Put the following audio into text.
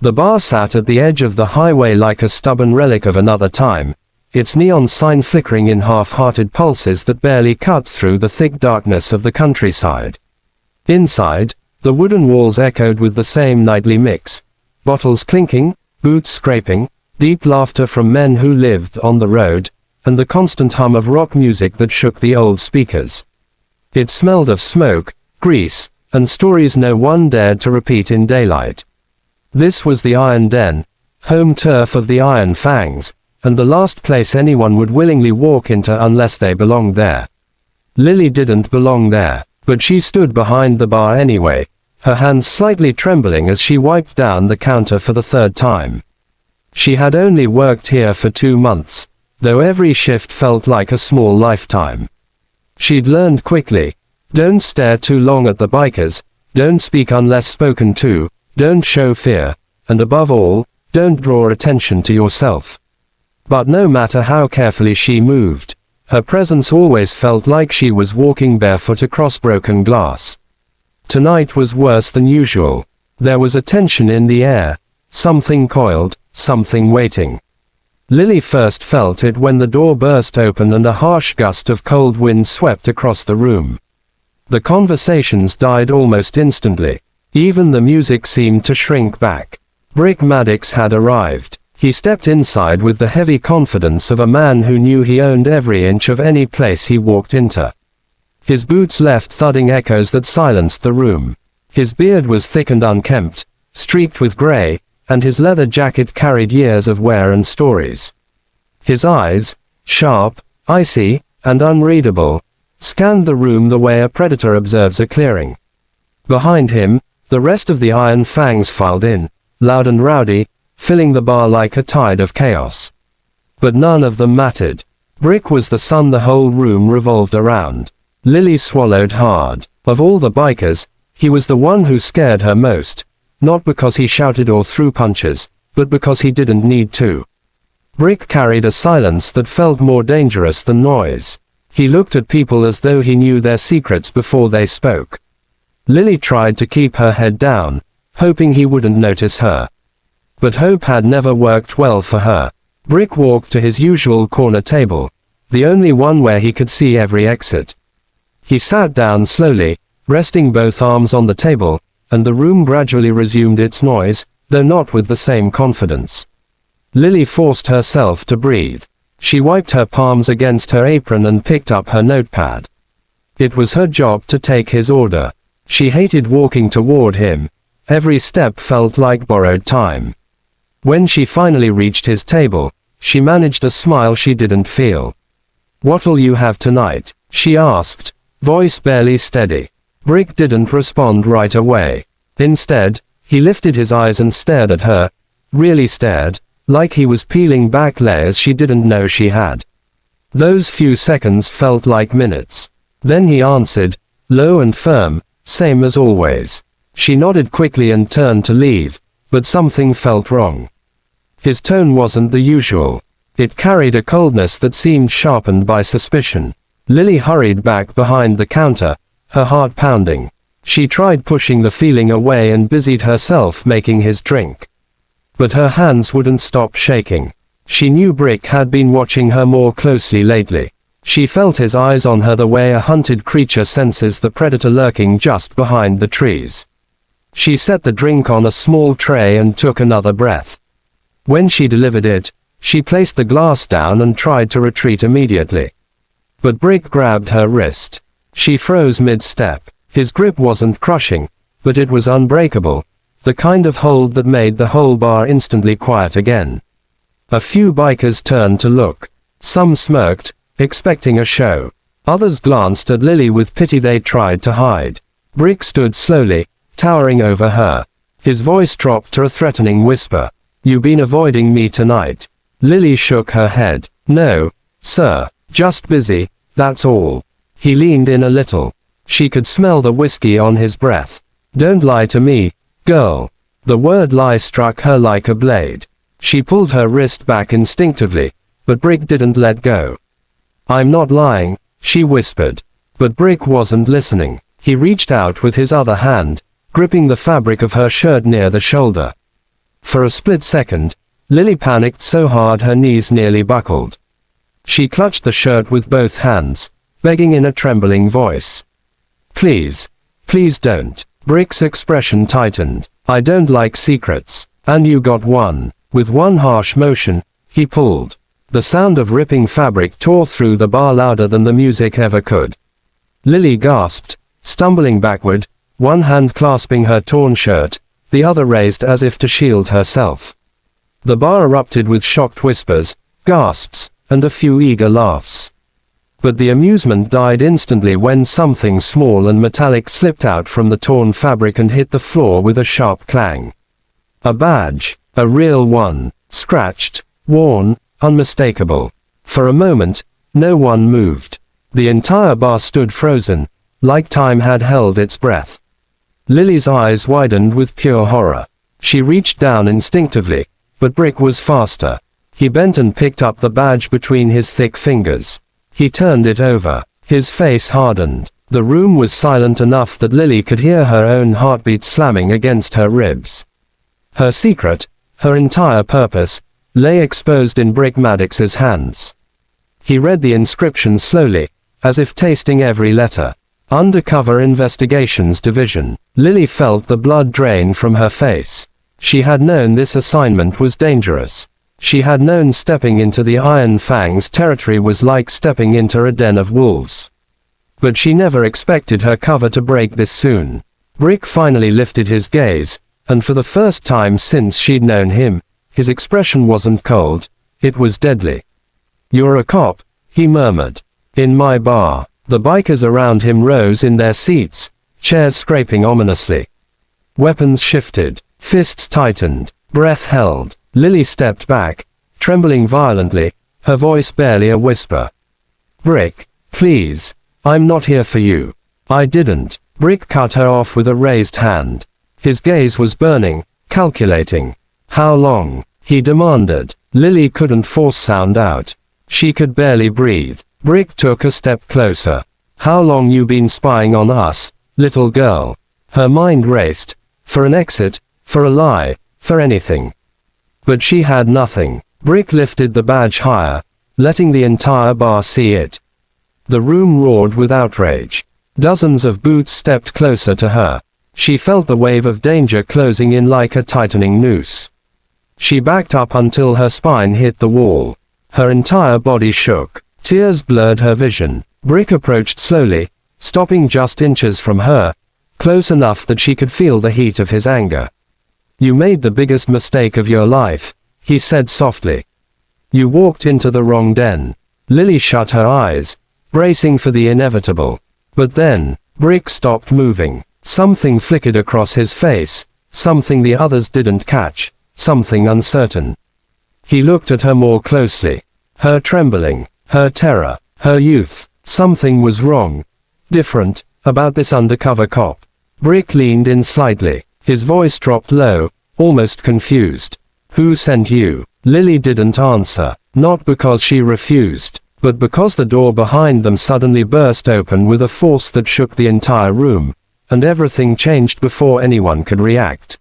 The bar sat at the edge of the highway like a stubborn relic of another time, its neon sign flickering in half-hearted pulses that barely cut through the thick darkness of the countryside. Inside, the wooden walls echoed with the same nightly mix: bottles clinking, boots scraping, deep laughter from men who lived on the road, and the constant hum of rock music that shook the old speakers. It smelled of smoke, grease, and stories no one dared to repeat in daylight. This was the Iron Den, home turf of the Iron Fangs, and the last place anyone would willingly walk into unless they belonged there. Lily didn't belong there, but she stood behind the bar anyway, her hands slightly trembling as she wiped down the counter for the third time. She had only worked here for 2 months, though every shift felt like a small lifetime. She'd learned quickly: don't stare too long at the bikers, don't speak unless spoken to, don't show fear, and above all, don't draw attention to yourself. But no matter how carefully she moved, her presence always felt like she was walking barefoot across broken glass. Tonight was worse than usual. There was a tension in the air, something coiled, something waiting. Lily first felt it when the door burst open and a harsh gust of cold wind swept across the room. The conversations died almost instantly. Even the music seemed to shrink back. Brick Maddox had arrived. He stepped inside with the heavy confidence of a man who knew he owned every inch of any place he walked into. His boots left thudding echoes that silenced the room. His beard was thick and unkempt, streaked with gray, and his leather jacket carried years of wear and stories. His eyes, sharp, icy, and unreadable, scanned the room the way a predator observes a clearing. Behind him, the rest of the Iron Fangs filed in, loud and rowdy, filling the bar like a tide of chaos. But none of them mattered. Brick was the sun the whole room revolved around. Lily swallowed hard. Of all the bikers, he was the one who scared her most, not because he shouted or threw punches, but because he didn't need to. Brick carried a silence that felt more dangerous than noise. He looked at people as though he knew their secrets before they spoke. Lily tried to keep her head down, hoping he wouldn't notice her. But hope had never worked well for her. Brick walked to his usual corner table, the only one where he could see every exit. He sat down slowly, resting both arms on the table, and the room gradually resumed its noise, though not with the same confidence. Lily forced herself to breathe. She wiped her palms against her apron and picked up her notepad. It was her job to take his order. She hated walking toward him. Every step felt like borrowed time. When she finally reached his table, she managed a smile she didn't feel. "What'll you have tonight?" she asked, voice barely steady. Brick didn't respond right away. Instead, he lifted his eyes and stared at her, really stared, like he was peeling back layers she didn't know she had. Those few seconds felt like minutes. Then he answered, low and firm, same as always. She nodded quickly and turned to leave, but something felt wrong. His tone wasn't the usual. It carried a coldness that seemed sharpened by suspicion. Lily hurried back behind the counter, her heart pounding. She tried pushing the feeling away and busied herself making his drink. But her hands wouldn't stop shaking. She knew Brick had been watching her more closely lately. She felt his eyes on her the way a hunted creature senses the predator lurking just behind the trees. She set the drink on a small tray and took another breath. When she delivered it, she placed the glass down and tried to retreat immediately. But Brick grabbed her wrist. She froze mid-step. His grip wasn't crushing, but it was unbreakable, the kind of hold that made the whole bar instantly quiet again. A few bikers turned to look. Some smirked, expecting a show. Others glanced at Lily with pity they tried to hide. Brick stood slowly, towering over her. His voice dropped to a threatening whisper. "You been avoiding me tonight?" Lily shook her head. "No, sir, just busy, that's all." He leaned in a little. She could smell the whiskey on his breath. "Don't lie to me, girl." The word lie struck her like a blade. She pulled her wrist back instinctively, but Brick didn't let go. "I'm not lying," she whispered. But Brick wasn't listening. He reached out with his other hand, gripping the fabric of her shirt near the shoulder. For a split second, Lily panicked so hard her knees nearly buckled. She clutched the shirt with both hands, begging in a trembling voice. Please. Please don't. Brick's expression tightened. I don't like secrets. And you got one. With one harsh motion, he pulled. The sound of ripping fabric tore through the bar louder than the music ever could. Lily gasped, stumbling backward, one hand clasping her torn shirt, the other raised as if to shield herself. The bar erupted with shocked whispers, gasps, and a few eager laughs. But the amusement died instantly when something small and metallic slipped out from the torn fabric and hit the floor with a sharp clang. A badge, a real one, scratched, worn, unmistakable. For a moment, no one moved. The entire bar stood frozen, like time had held its breath. Lily's eyes widened with pure horror. She reached down instinctively, but Brick was faster. He bent and picked up the badge between his thick fingers. He turned it over. His face hardened. The room was silent enough that Lily could hear her own heartbeat slamming against her ribs. Her secret, her entire purpose, lay exposed in Brick Maddox's hands. He read the inscription slowly, as if tasting every letter. Undercover Investigations Division. Lily felt the blood drain from her face. She had known this assignment was dangerous. She had known stepping into the Iron Fang's territory was like stepping into a den of wolves. But she never expected her cover to break this soon. Brick finally lifted his gaze, and for the first time since she'd known him, his expression wasn't cold, it was deadly. You're a cop, he murmured. In my bar. The bikers around him rose in their seats, chairs scraping ominously. Weapons shifted, fists tightened, breath held. Lily stepped back, trembling violently, her voice barely a whisper. Brick, please. I'm not here for you. I didn't. Brick cut her off with a raised hand. His gaze was burning, calculating. How long? He demanded. Lily couldn't force sound out. She could barely breathe. Brick took a step closer. How long you been spying on us, little girl? Her mind raced. For an exit, for a lie, for anything. But she had nothing. Brick lifted the badge higher, letting the entire bar see it. The room roared with outrage. Dozens of boots stepped closer to her. She felt the wave of danger closing in like a tightening noose. She backed up until her spine hit the wall. Her entire body shook. Tears blurred her vision. Brick approached slowly, stopping just inches from her, close enough that she could feel the heat of his anger. You made the biggest mistake of your life, he said softly. You walked into the wrong den. Lily shut her eyes, bracing for the inevitable. But then, Brick stopped moving. Something flickered across his face, something the others didn't catch, something uncertain. He looked at her more closely. Her trembling, her terror, her youth. Something was wrong. Different, about this undercover cop. Brick leaned in slightly. His voice dropped low, almost confused. Who sent you? Lily didn't answer. Not because she refused, but because the door behind them suddenly burst open with a force that shook the entire room, and everything changed before anyone could react.